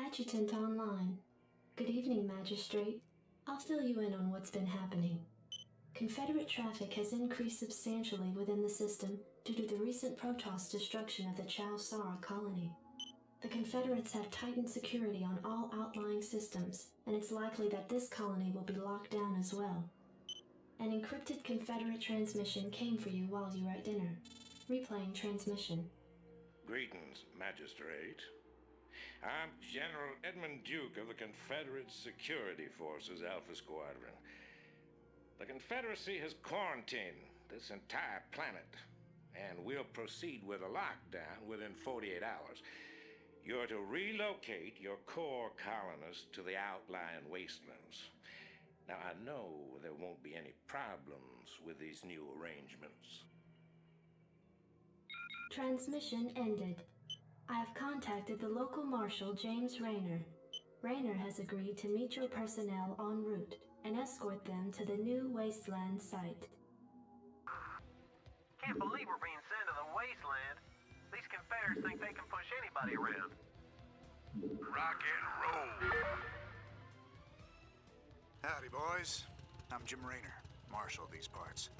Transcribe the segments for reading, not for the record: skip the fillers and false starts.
Adjutant online. Good evening, Magistrate. I'll fill you in on what's been happening. Confederate traffic has increased substantially within the system due to the recent Protoss destruction of the Chow Sara colony. The Confederates have tightened security on all outlying systems, and it's likely that this colony will be locked down as well. An encrypted Confederate transmission came for you while you were at dinner. Replaying transmission. Greetings, Magistrate. I'm General Edmund Duke of the Confederate Security Forces Alpha Squadron. The Confederacy has quarantined this entire planet, and we'll proceed with a lockdown within 48 hours. You're to relocate your core colonists to the outlying wastelands. Now, I know there won't be any problems with these new arrangements. Transmission ended. I have contacted the local marshal, James Rayner. Rayner has agreed to meet your personnel en route and escort them to the new wasteland site. Can't believe we're being sent to the wasteland. These Confederates think they can push anybody around. Rock and roll. Howdy, boys. I'm Jim Rayner, marshal of these parts.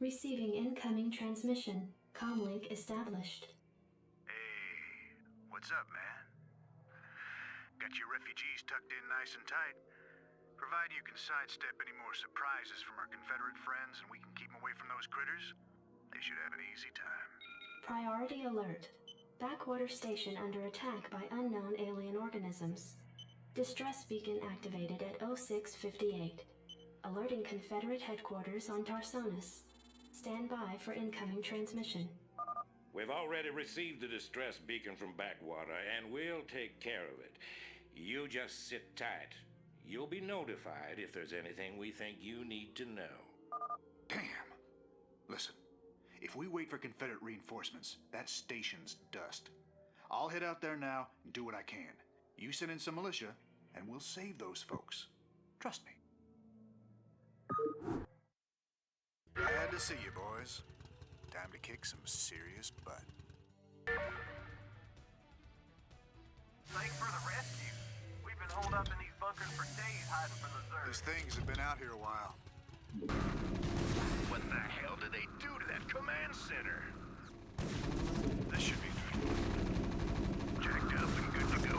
Receiving incoming transmission. Comlink established. Hey, what's up, man? Got your refugees tucked in nice and tight. Provided you can sidestep any more surprises from our Confederate friends and we can keep them away from those critters, they should have an easy time. Priority alert. Backwater station under attack by unknown alien organisms. Distress beacon activated at 0658. Alerting Confederate headquarters on Tarsonis. Stand by for incoming transmission. We've already received the distress beacon from Backwater, and we'll take care of it. You just sit tight. You'll be notified if there's anything we think you need to know. Damn. Listen, if we wait for Confederate reinforcements, that station's dust. I'll head out there now and do what I can. You send in some militia, and we'll save those folks. Trust me. Glad to see you, boys. Time to kick some serious butt. Thanks for the rescue. We've been holed up in these bunkers for days hiding from the Zerg. These things have been out here a while. What the hell did they do to that command center? This should be good. Jacked up and good to go.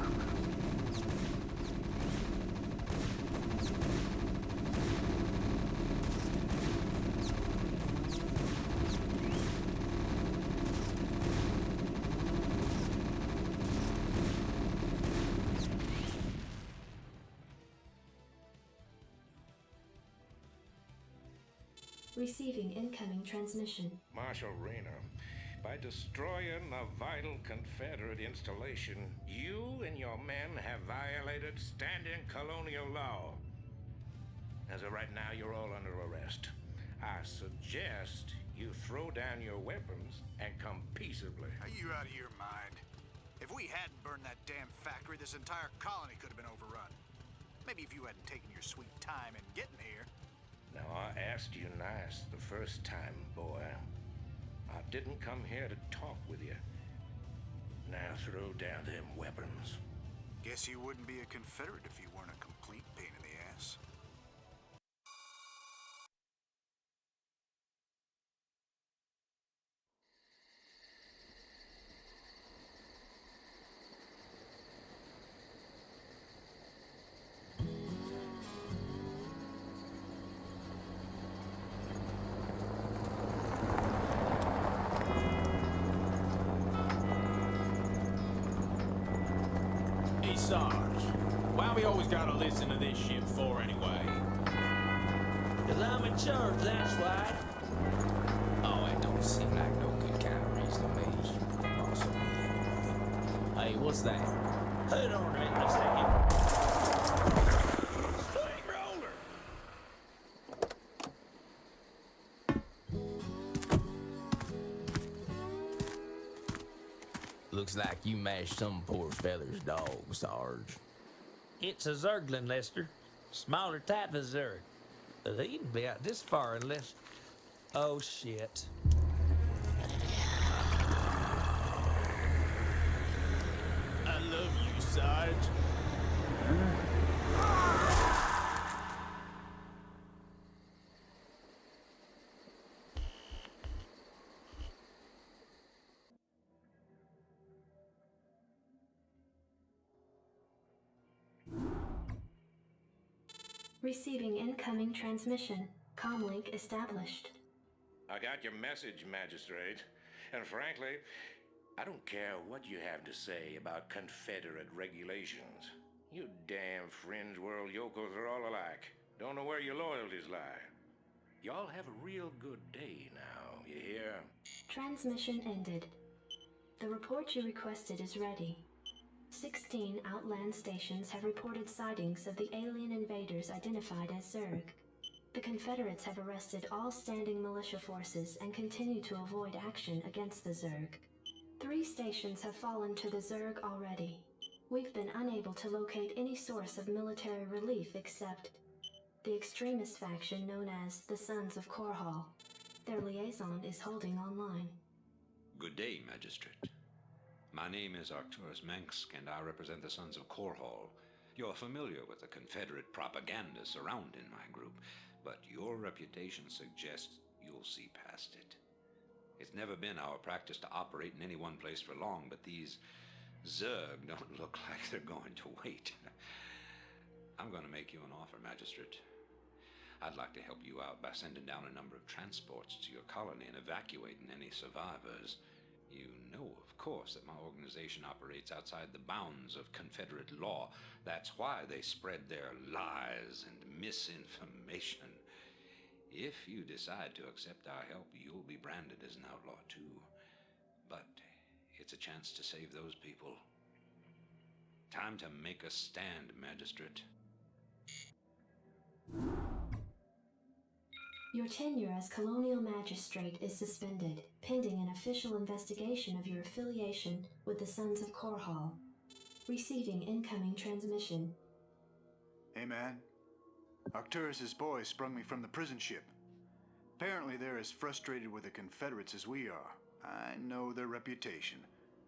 Receiving incoming transmission. Marshal Rayner, by destroying the vital Confederate installation, you and your men have violated standing colonial law. As of right now, you're all under arrest. I suggest you throw down your weapons and come peaceably. Are you out of your mind? If we hadn't burned that damn factory, this entire colony could have been overrun. Maybe if you hadn't taken your sweet time in getting here. Now, I asked you nice the first time, boy. I didn't come here to talk with you. Now throw down them weapons. Guess you wouldn't be a Confederate if you weren't a complete pain in the ass. Sarge, why we always gotta listen to this shit for anyway? 'Cause I'm in charge, that's why. Oh, it don't seem like no good kind of reason to me. Also, anyway. Hey, what's that? Hold on a minute a second. Swing roller! Looks like you mashed some poor fella's dog, Sarge. It's a Zerglin, Lester. Smaller type of Zerg. But he can be out this far unless... Oh, shit. I love you, Sarge. Receiving incoming transmission. Comlink established. I got your message, Magistrate. And frankly, I don't care what you have to say about Confederate regulations. You damn fringe world yokels are all alike. Don't know where your loyalties lie. Y'all have a real good day now, you hear? Transmission ended. The report you requested is ready. 16 Outland stations have reported sightings of the alien invaders identified as Zerg. The Confederates have arrested all standing militia forces and continue to avoid action against the Zerg. 3 stations have fallen to the Zerg already. We've been unable to locate any source of military relief except the extremist faction known as the Sons of Korhal. Their liaison is holding online. Good day, Magistrate. My name is Arcturus Mansk, and I represent the Sons of Korhal. You're familiar with the Confederate propaganda surrounding my group, but your reputation suggests you'll see past it. It's never been our practice to operate in any one place for long, but these Zerg don't look like they're going to wait. I'm going to make you an offer, Magistrate. I'd like to help you out by sending down a number of transports to your colony and evacuating any survivors. You know, of course, that my organization operates outside the bounds of Confederate law. That's why they spread their lies and misinformation. If you decide to accept our help, you'll be branded as an outlaw too. But it's a chance to save those people. Time to make a stand, Magistrate. Your tenure as Colonial Magistrate is suspended, pending an official investigation of your affiliation with the Sons of Korhal. Receiving incoming transmission. Hey, man. Arcturus's boys sprung me from the prison ship. Apparently they're as frustrated with the Confederates as we are. I know their reputation,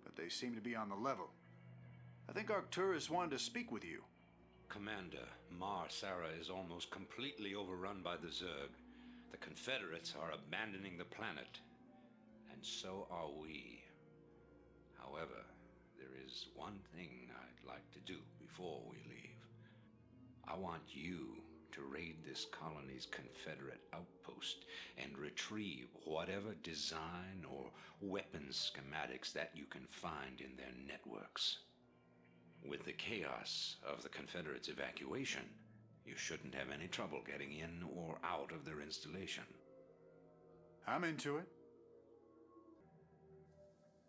but they seem to be on the level. I think Arcturus wanted to speak with you. Commander, Mar Sara is almost completely overrun by the Zerg. The Confederates are abandoning the planet, and so are we. However, there is one thing I'd like to do before we leave. I want you to raid this colony's Confederate outpost and retrieve whatever design or weapons schematics that you can find in their networks. With the chaos of the Confederates' evacuation, you shouldn't have any trouble getting in or out of their installation. I'm into it.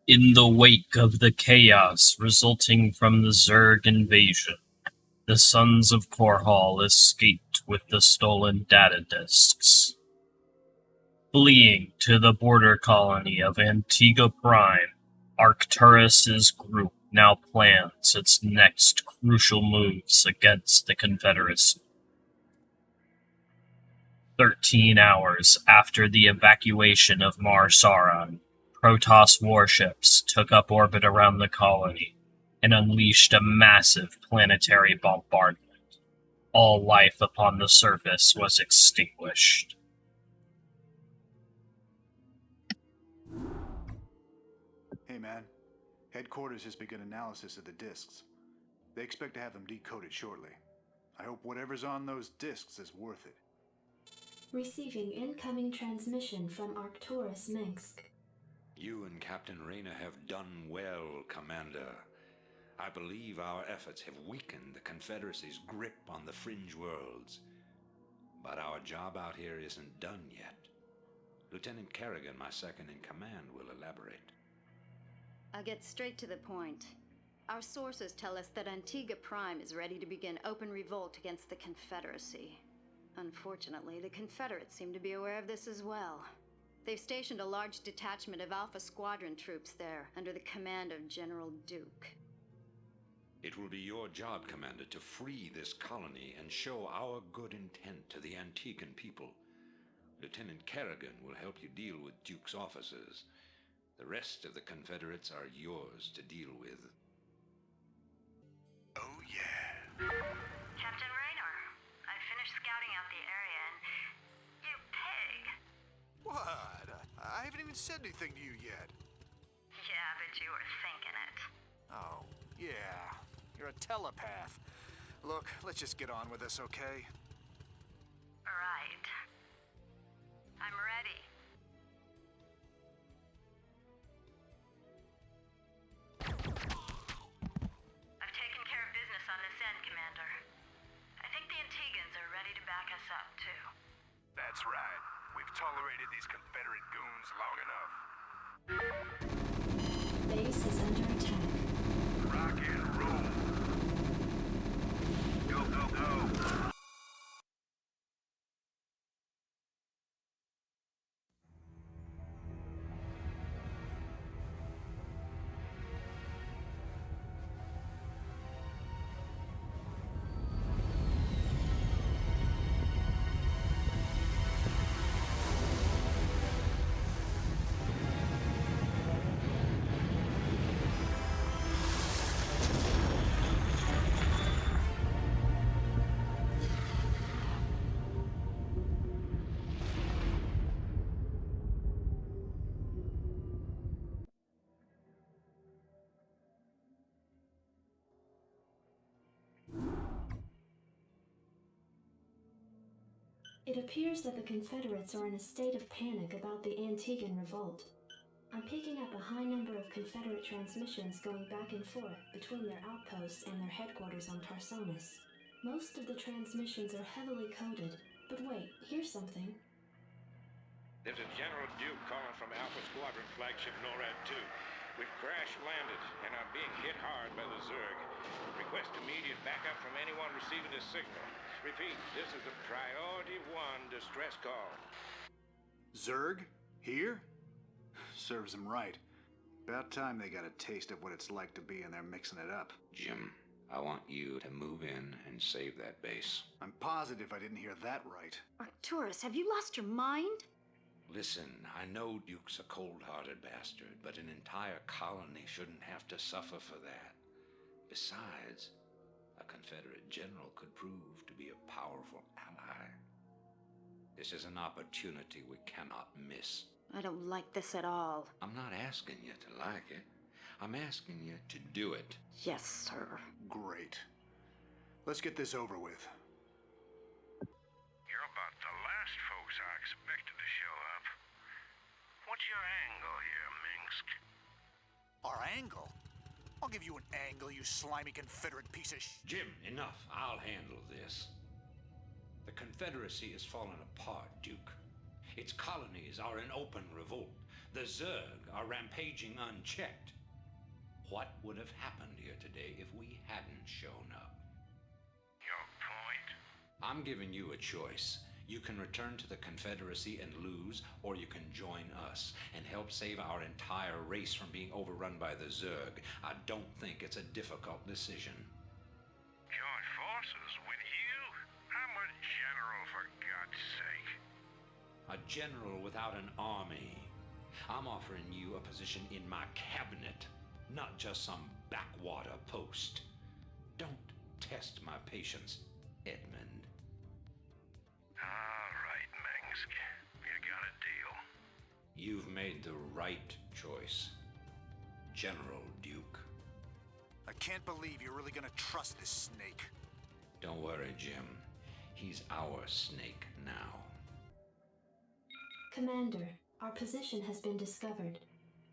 In the wake of the chaos resulting from the Zerg invasion, the Sons of Korhal escaped with the stolen data disks. Fleeing to the border colony of Antigua Prime, Arcturus's group now plans its next crucial moves against the Confederacy. 13 hours after the evacuation of Mar Sara, Protoss warships took up orbit around the colony and unleashed a massive planetary bombardment. All life upon the surface was extinguished. Hey, man. Headquarters has begun analysis of the discs. They expect to have them decoded shortly. I hope whatever's on those discs is worth it. Receiving incoming transmission from Arcturus Minsk. You and Captain Reyna have done well, Commander. I believe our efforts have weakened the Confederacy's grip on the fringe worlds. But our job out here isn't done yet. Lieutenant Kerrigan, my second in command, will elaborate. I'll get straight to the point. Our sources tell us that Antigua Prime is ready to begin open revolt against the Confederacy. Unfortunately, the Confederates seem to be aware of this as well. They've stationed a large detachment of Alpha Squadron troops there, under the command of General Duke. It will be your job, Commander, to free this colony and show our good intent to the Antiguan people. Lieutenant Kerrigan will help you deal with Duke's officers. The rest of the Confederates are yours to deal with. I haven't even said anything to you yet. Yeah, but you were thinking it. Oh, yeah. You're a telepath. Look, let's just get on with this, okay? Right. I'm ready. I've taken care of business on this end, Commander. I think the Antigans are ready to back us up, too. That's right. We've tolerated these Confederate goons long enough. Base is under attack. Rock and roll. Go, go, go. It appears that the Confederates are in a state of panic about the Antiguan revolt. I'm picking up a high number of Confederate transmissions going back and forth between their outposts and their headquarters on Tarsonis. Most of the transmissions are heavily coded, but wait, here's something. There's a General Duke calling from Alpha Squadron flagship NORAD 2. We've crash landed and are being hit hard by the Zerg. Request immediate backup from anyone receiving this signal. Repeat, this is a Priority 1 distress call. Zerg? Here? Serves them right. About time they got a taste of what it's like to be in there mixing it up. Jim, I want you to move in and save that base. I'm positive I didn't hear that right. Arcturus, have you lost your mind? Listen, I know Duke's a cold-hearted bastard, but an entire colony shouldn't have to suffer for that. Besides, a Confederate general could prove to be a powerful ally. This is an opportunity we cannot miss. I don't like this at all. I'm not asking you to like it. I'm asking you to do it. Yes, sir. Great. Let's get this over with. You're about the last folks I expected to show up. What's your angle here, Minsk? Our angle? I'll give you an angle, you slimy Confederate piece of Jim, enough. I'll handle this. The Confederacy is falling apart, Duke. Its colonies are in open revolt. The Zerg are rampaging unchecked. What would have happened here today if we hadn't shown up? Your point? I'm giving you a choice. You can return to the Confederacy and lose, or you can join us and help save our entire race from being overrun by the Zerg. I don't think it's a difficult decision. Join forces with you? I'm a general, for God's sake. A general without an army. I'm offering you a position in my cabinet, not just some backwater post. Don't test my patience, Edmund. All right, Minsk. You got a deal. You've made the right choice, General Duke. I can't believe you're really gonna trust this snake. Don't worry, Jim. He's our snake now. Commander, our position has been discovered.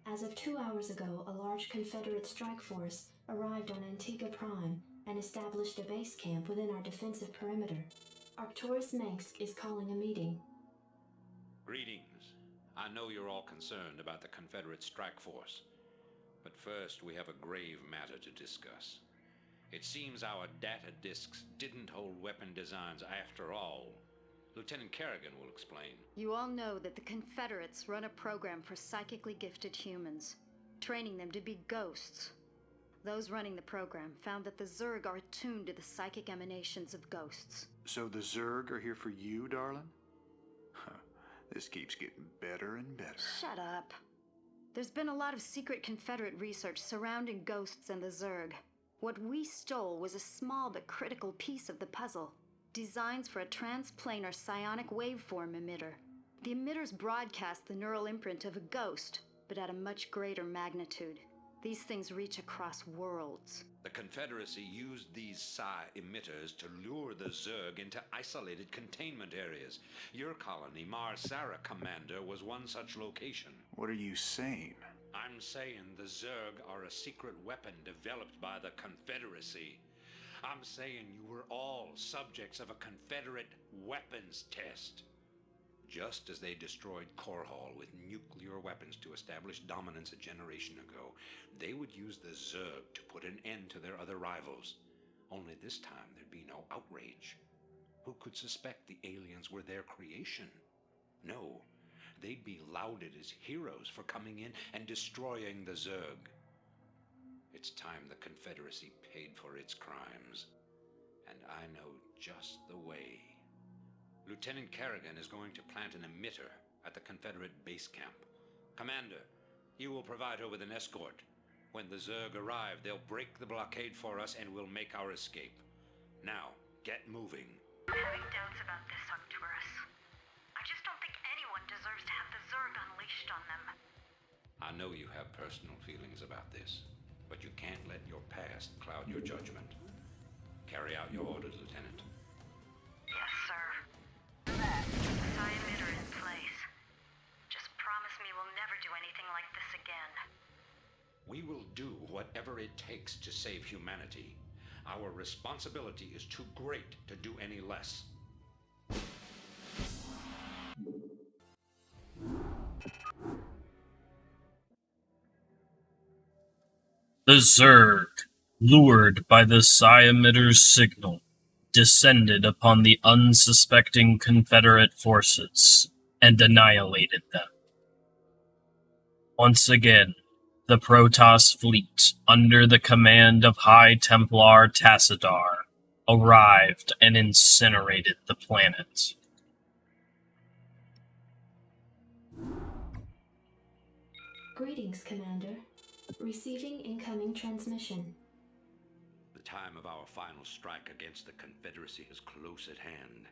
As of 2 hours ago, a large Confederate strike force arrived on Antigua Prime and established a base camp within our defensive perimeter. Arcturus Mengsk is calling a meeting. Greetings. I know you're all concerned about the Confederate strike force. But first, we have a grave matter to discuss. It seems our data disks didn't hold weapon designs after all. Lieutenant Kerrigan will explain. You all know that the Confederates run a program for psychically gifted humans, training them to be ghosts. Those running the program found that the Zerg are attuned to the psychic emanations of ghosts. So the Zerg are here for you, darling? Huh. This keeps getting better and better. Shut up. There's been a lot of secret Confederate research surrounding ghosts and the Zerg. What we stole was a small but critical piece of the puzzle. Designs for a transplanar psionic waveform emitter. The emitters broadcast the neural imprint of a ghost, but at a much greater magnitude. These things reach across worlds. The Confederacy used these psi emitters to lure the Zerg into isolated containment areas. Your colony, Mars-Sara, Commander, was one such location. What are you saying? I'm saying the Zerg are a secret weapon developed by the Confederacy. I'm saying you were all subjects of a Confederate weapons test. Just as they destroyed Korhal with nuclear weapons to establish dominance a generation ago, they would use the Zerg to put an end to their other rivals. Only this time there'd be no outrage. Who could suspect the aliens were their creation? No, they'd be lauded as heroes for coming in and destroying the Zerg. It's time the Confederacy paid for its crimes. And I know just the way. Lieutenant Kerrigan is going to plant an emitter at the Confederate base camp. Commander, you will provide her with an escort. When the Zerg arrive, they'll break the blockade for us and we'll make our escape. Now, get moving. I'm having doubts about this, Arcturus. I just don't think anyone deserves to have the Zerg unleashed on them. I know you have personal feelings about this, but you can't let your past cloud your judgment. Carry out your orders, Lieutenant. Yes, sir. Psi emitter in place. Just promise me we'll never do anything like this again. We will do whatever it takes to save humanity. Our responsibility is too great to do any less. The Zerg, lured by the psi emitter's signal, descended upon the unsuspecting Confederate forces and annihilated them. Once again, the Protoss fleet, under the command of High Templar Tassadar, arrived and incinerated the planet. Greetings, Commander. Receiving incoming transmission. The time of our final strike against the Confederacy is close at hand.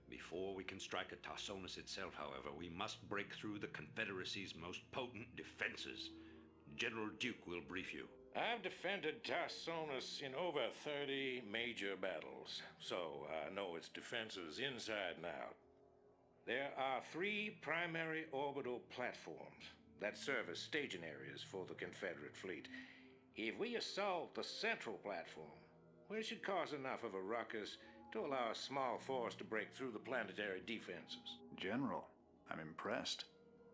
Before we can strike at Tarsonis itself, however, we must break through the Confederacy's most potent defenses. General Duke will brief you. I've defended Tarsonis in over 30 major battles, so I know its defenses inside and out. There are 3 primary orbital platforms that serve as staging areas for the Confederate fleet. If we assault the central platform, we should cause enough of a ruckus to allow a small force to break through the planetary defenses. General, I'm impressed.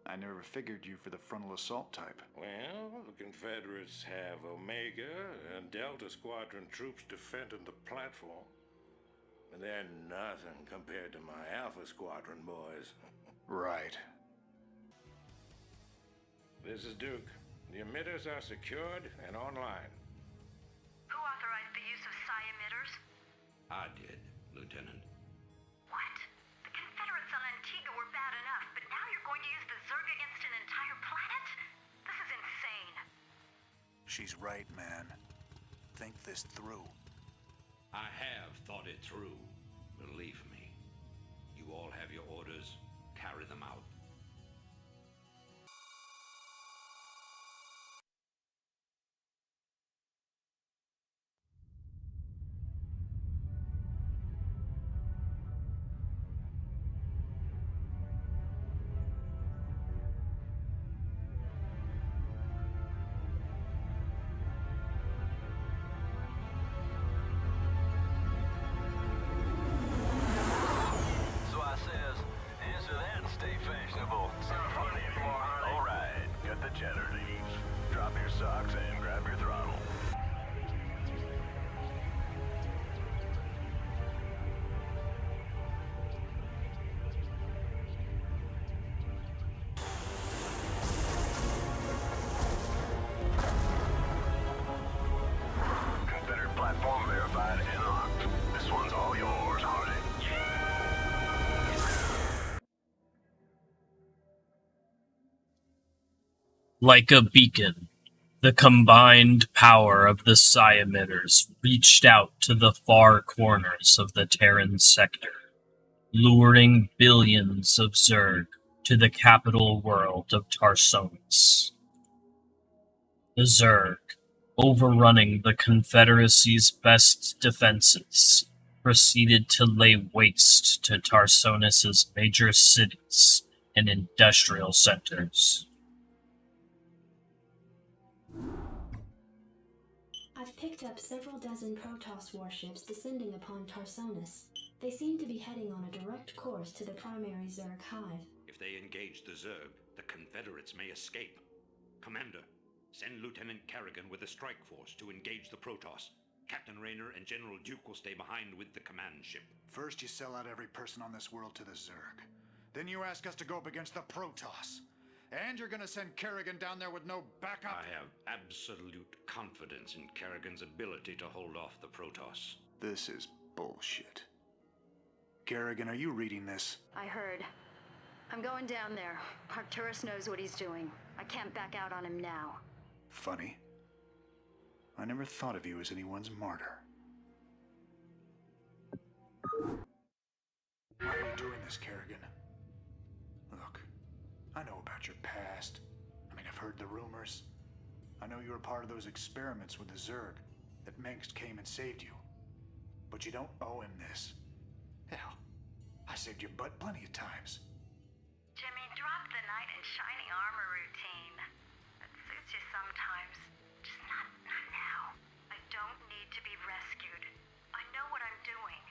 I never figured you for the frontal assault type. Well, the Confederates have Omega and Delta Squadron troops defending the platform. But they're nothing compared to my Alpha Squadron boys. Right. This is Duke. The emitters are secured and online. Who authorized the use of psi emitters? I did, Lieutenant. What? The Confederates on Antigua were bad enough, but now you're going to use the Zerg against an entire planet? This is insane. She's right, man. Think this through. I have thought it through. Believe me. You all have your orders. Carry them out. So I says, answer that and stay fashionable. It's not funny anymore, honey. Alright, got the cheddar leaves. Drop your socks and grab your throttle. Confederate platform verified and locked. This one's all yours, Hardy. Like a beacon, the combined power of the psi emitters reached out to the far corners of the Terran sector, luring billions of Zerg to the capital world of Tarsonis. The Zerg, overrunning the Confederacy's best defenses, proceeded to lay waste to Tarsonis' major cities and industrial centers. I've picked up several dozen Protoss warships descending upon Tarsonis. They seem to be heading on a direct course to the primary Zerg hive. If they engage the Zerg, the Confederates may escape. Commander, send Lieutenant Kerrigan with a strike force to engage the Protoss. Captain Rayner and General Duke will stay behind with the command ship. First you sell out every person on this world to the Zerg. Then you ask us to go up against the Protoss. And you're gonna send Kerrigan down there with no backup? I have absolute confidence in Kerrigan's ability to hold off the Protoss. This is bullshit. Kerrigan, are you reading this? I heard. I'm going down there. Arcturus knows what he's doing. I can't back out on him now. Funny. I never thought of you as anyone's martyr. Why are you doing this, Kerrigan? Look, I know about your past. I mean, I've heard the rumors. I know you were part of those experiments with the Zerg, that Mengsk came and saved you. But you don't owe him this. Hell, I saved your butt plenty of times. Jimmy, drop the knight in shining armor routine. It suits you sometimes. Just not now. I don't need to be rescued. I know what I'm doing.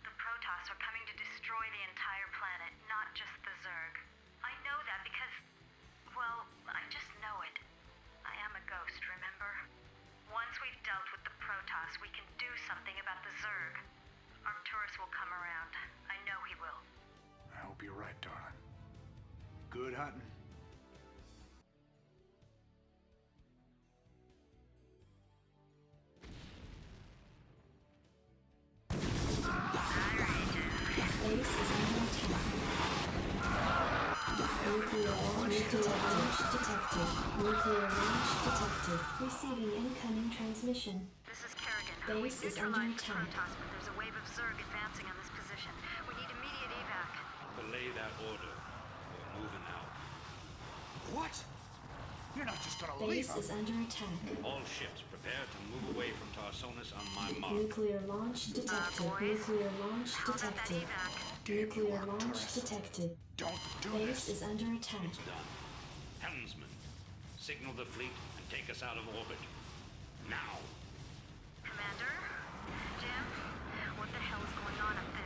The Protoss are coming to destroy the entire planet, not just the Zerg. I know that because, well, I just know it. I am a ghost, remember? Once we've dealt with the Protoss, we can do something about the Zerg. Arcturus will come around. I know he will. I hope you're right, darling. Good hunting. Base is under attack. Nuclear launch detected. Nuclear launch detected. Receiving incoming transmission. This is Kerrigan. Base is under attack. Protoss, but there's a wave of Zerg advancing on this position. We need immediate evac. Belay that order. We're moving out. What? You're not just gonna leave Base us. is under attack. All ships prepare to move away from Tarsonis on my mark. Nuclear launch detected. Nuclear launch detected. Nuclear launch detected. Don't do Base this. is under attack. It's done. Helmsman, signal the fleet and take us out of orbit. Now. Commander? Jim? What the hell is going on up there?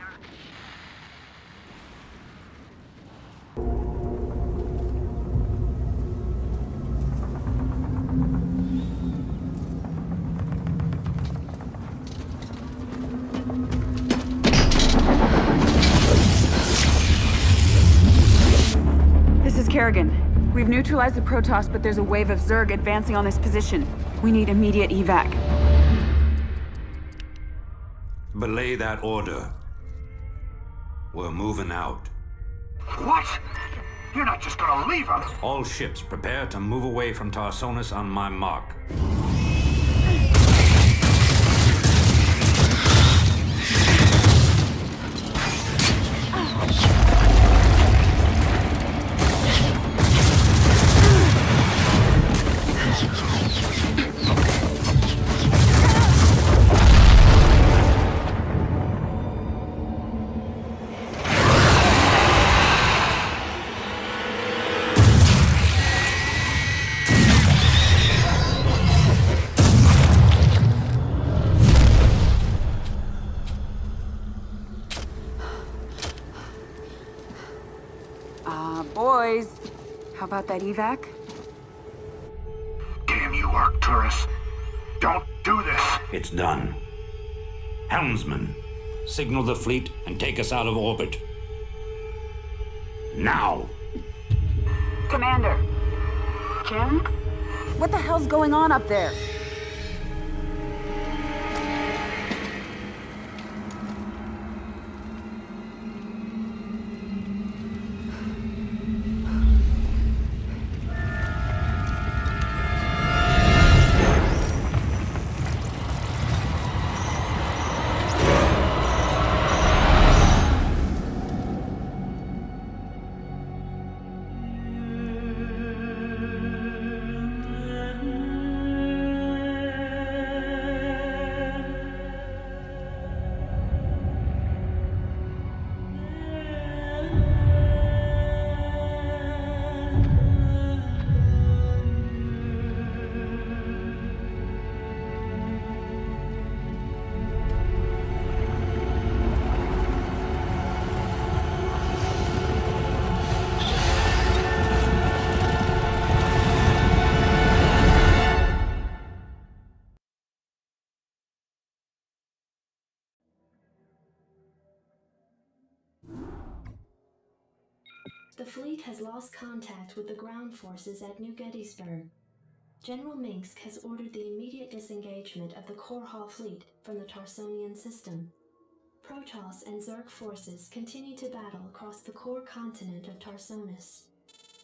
This is Kerrigan. We've neutralized the Protoss, but there's a wave of Zerg advancing on this position. We need immediate evac. Belay that order. We're moving out. What? You're not just gonna leave us. All ships prepare to move away from Tarsonis on my mark. Boys, how about that evac? Damn you, Arcturus. Don't do this. It's done. Helmsman, signal the fleet and take us out of orbit. Now! Commander. Jim? What the hell's going on up there? The fleet has lost contact with the ground forces at New Gettysburg. General Minsk has ordered the immediate disengagement of the Korhal fleet from the Tarsonian system. Protoss and Zerg forces continue to battle across the core continent of Tarsonis.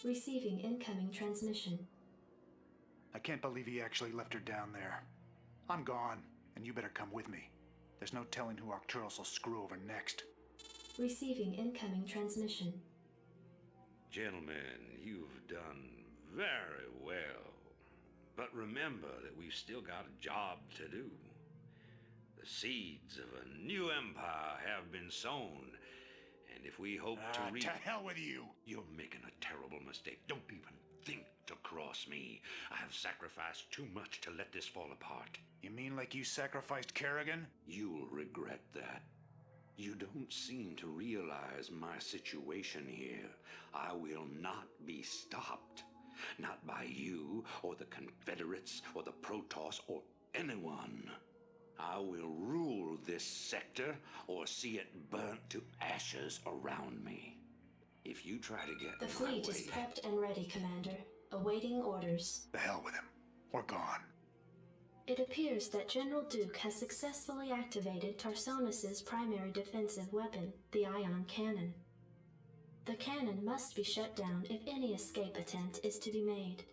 Receiving incoming transmission. I can't believe he actually left her down there. I'm gone, and you better come with me. There's no telling who Arcturus will screw over next. Receiving incoming transmission. Gentlemen, you've done very well. But remember that we've still got a job to do. The seeds of a new empire have been sown, and if we hope to reap... To hell with you! You're making a terrible mistake. Don't even think to cross me. I have sacrificed too much to let this fall apart. You mean like you sacrificed Kerrigan? You'll regret that. You don't seem to realize my situation here. I will not be stopped. Not by you, or the Confederates, or the Protoss, or anyone. I will rule this sector, or see it burnt to ashes around me. If you try to get The fleet is prepped and ready, Commander, awaiting orders. The hell with him. We're gone. It appears that General Duke has successfully activated Tarsonis' primary defensive weapon, the ion cannon. The cannon must be shut down if any escape attempt is to be made.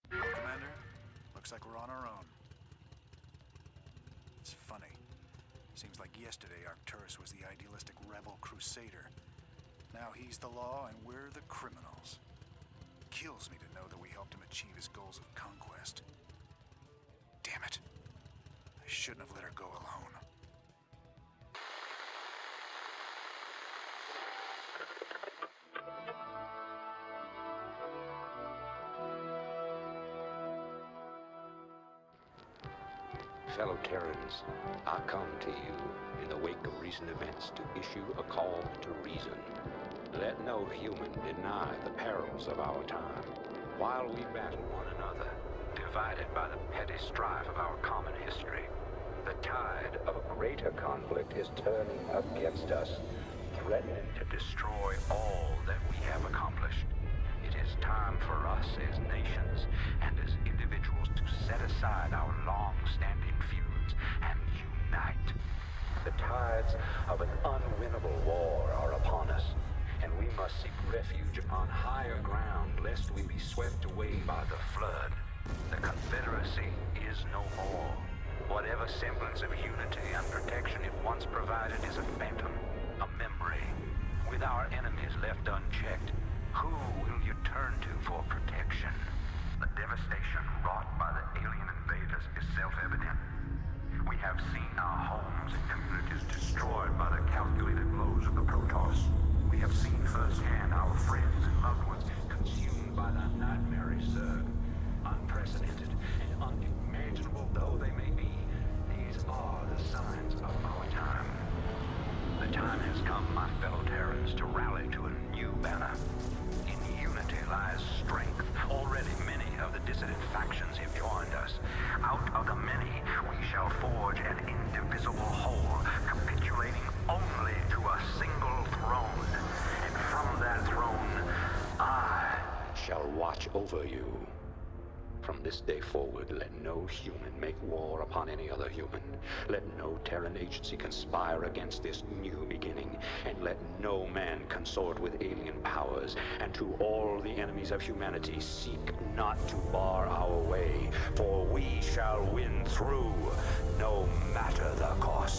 Commander, looks like we're on our own. It's funny. Seems like yesterday Arcturus was the idealistic rebel crusader. Now he's the law and we're the criminals. Kills me to know that we helped him achieve his goals of conquest. Damn it. I shouldn't have let her go alone. Fellow Terrans, I come to you in the wake of recent events to issue a call to reason. Let no human deny the perils of our time. While we battle one another, divided by the petty strife of our common history, the tide of a greater conflict is turning against us, threatening to destroy all that we have accomplished. It is time for us as nations and as individuals to set aside our long-standing feuds and unite. The tides of an unwinnable war are upon us, and we must seek refuge upon higher ground lest we be swept away by the flood. The Confederacy is no more. Whatever semblance of unity and protection it once provided is a phantom, a memory. With our enemies left unchecked, who will you turn to for protection? The devastation wrought by the alien invaders is self-evident. We have seen our homes and communities destroyed by the calculated blows of the Protoss. We have seen firsthand our friends and loved ones consumed by the nightmarish Zerg. Unprecedented and unimaginable though they may be, these are the signs of our time. The time has come, my fellow Terrans, to rally to a new banner. In unity lies strength. Already many of the dissident factions have joined us. Out of the many, we shall forge an indivisible whole, capitulating only to a single throne. And from that throne, I shall watch over you. From this day forward, let no human make war upon any other human. Let no Terran agency conspire against this new beginning, and let no man consort with alien powers. And to all the enemies of humanity, seek not to bar our way, for we shall win through, no matter the cost.